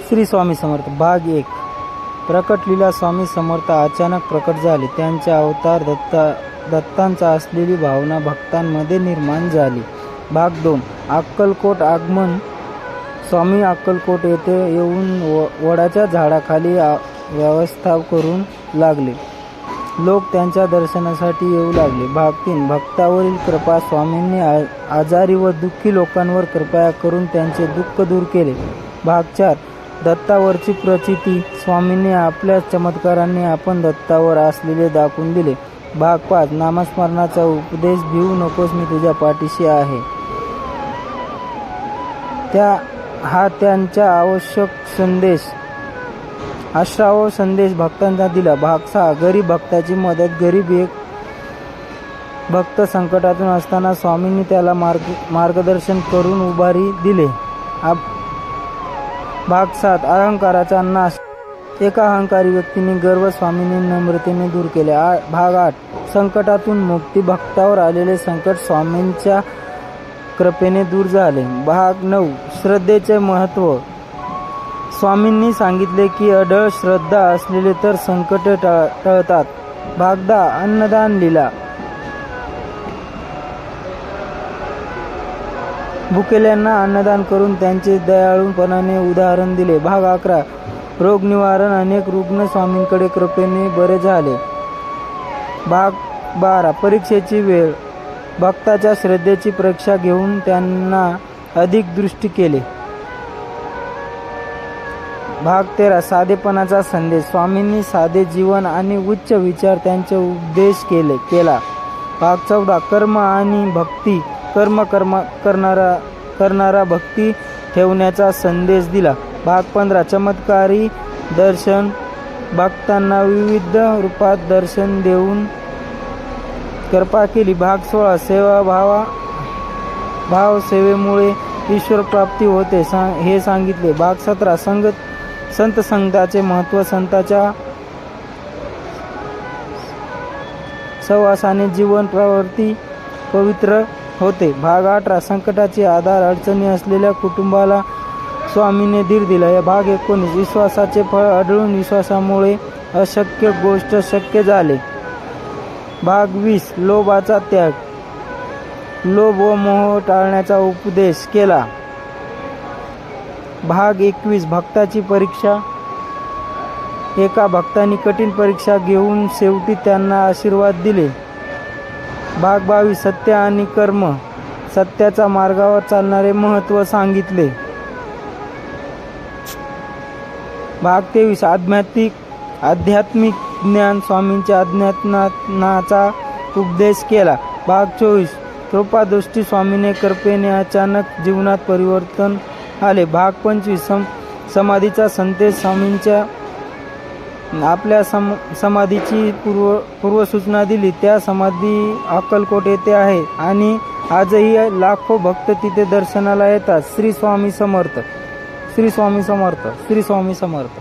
श्री स्वामी समर्थ भाग 1 प्रकट लीला स्वामी समर्थ अचानक प्रकट झाले. त्यांचे अवतार दत्तांचा असलेली भावना भक्तांमध्ये निर्माण झाली. भाग 2 अक्कलकोट आगमन स्वामी अक्कलकोट येथे येऊन वडाच्या झाडाखाली व्यवस्था करून लागले. लोक त्यांच्या दर्शनासाठी येऊ लागले. भाग 3 भक्तावरील कृपा स्वामींनी आजारी व दुःखी लोकांवर कृपा करून त्यांचे दुःख दूर केले. भाग 4 दत्तावरची प्रचिती स्वामींनी आपल्या चमत्कारांनी आपण दत्तावर असलेले दाखवून दिले. भाग 5 नामस्मरणाचा उपदेश भिवू नकोस मी तुझ्या पाठीशी आहे. त्यांच्या आवश्यक संदेश अश्राव संदेश भक्तांना दिला. भाग 6 गरीब भक्ताची मदत गरीब एक भक्त संकटातून असताना स्वामींनी त्याला मार्गदर्शन करून उभारी दिले. भाग 7 अहंकाराचा नाश एका अहंकारी व्यक्तीने गर्व स्वामींनी नम्रतेने दूर केले. भाग 8 संकटातून मुक्ती भक्तावर आलेले संकट स्वामींच्या कृपेने दूर झाले. भाग 9 श्रद्धेचे महत्त्व स्वामींनी सांगितले की अढळ श्रद्धा असलेले तर संकटे टळतात. भाग 10 अन्नदान लीला भुकेल्यांना अन्नदान करून त्यांचे दयाळूपणाने उदाहरण दिले. भाग 11 रोग निवारण अनेक रुग्ण स्वामींकडे कृपेने बरे झाले. भाग 12 परीक्षेची वेळ भक्ताच्या श्रद्धेची परीक्षा घेऊन त्यांना अधिक दृष्टी केले. भाग 13 साधेपणाचा संदेश स्वामींनी साधे जीवन आणि उच्च विचार त्यांचे उपदेश केला. भाग 14 कर्म आणि भक्ती कर्म करणारा भक्ती ठेवण्याचा संदेश दिला. भाग 15 चमत्कारी दर्शन भक्तांना विविध रूपात दर्शन देऊन कृपा केली. भाग 16 भाव सेवेमुळे ईश्वर प्राप्ती होते हे सांगितले. भाग 17 संत संगताचे महत्त्व संतांच्या सहवासाने जीवन प्रवृत्ती पवित्र होते. भाग 18 संकटाचे आधार अडचणी असलेल्या कुटुंबाला स्वामीने धीर दिला. भाग 19 विश्वासाचे फळ आढळून विश्वासामुळे अशक्य गोष्ट शक्य झाले. भाग 20 लोभाचा त्याग लोभ व मोह टाळण्याचा उपदेश केला. भाग 21 भक्ताची परीक्षा एका भक्ताने कठीण परीक्षा घेऊन शेवटी त्यांना आशीर्वाद दिले. भाग 22 सत्य आणि कर्म सत्याच्या मार्गावर चालणारे महत्त्व सांगितले. भाग 23 आध्यात्मिक ज्ञान स्वामींच्या अज्ञानाचा उपदेश केला. भाग 24 कृपादृष्टी स्वामीने कृपेने अचानक जीवनात परिवर्तन आले. भाग 25 समाधीचा संदेश स्वामींच्या आपल्या समाधीची पूर्वसूचना दिली. त्या समाधी अक्कलकोट येथे आहे आणि आजही लाखो भक्त तिथे दर्शनाला येतात. श्री स्वामी समर्थ. श्री स्वामी समर्थ. श्री स्वामी समर्थ.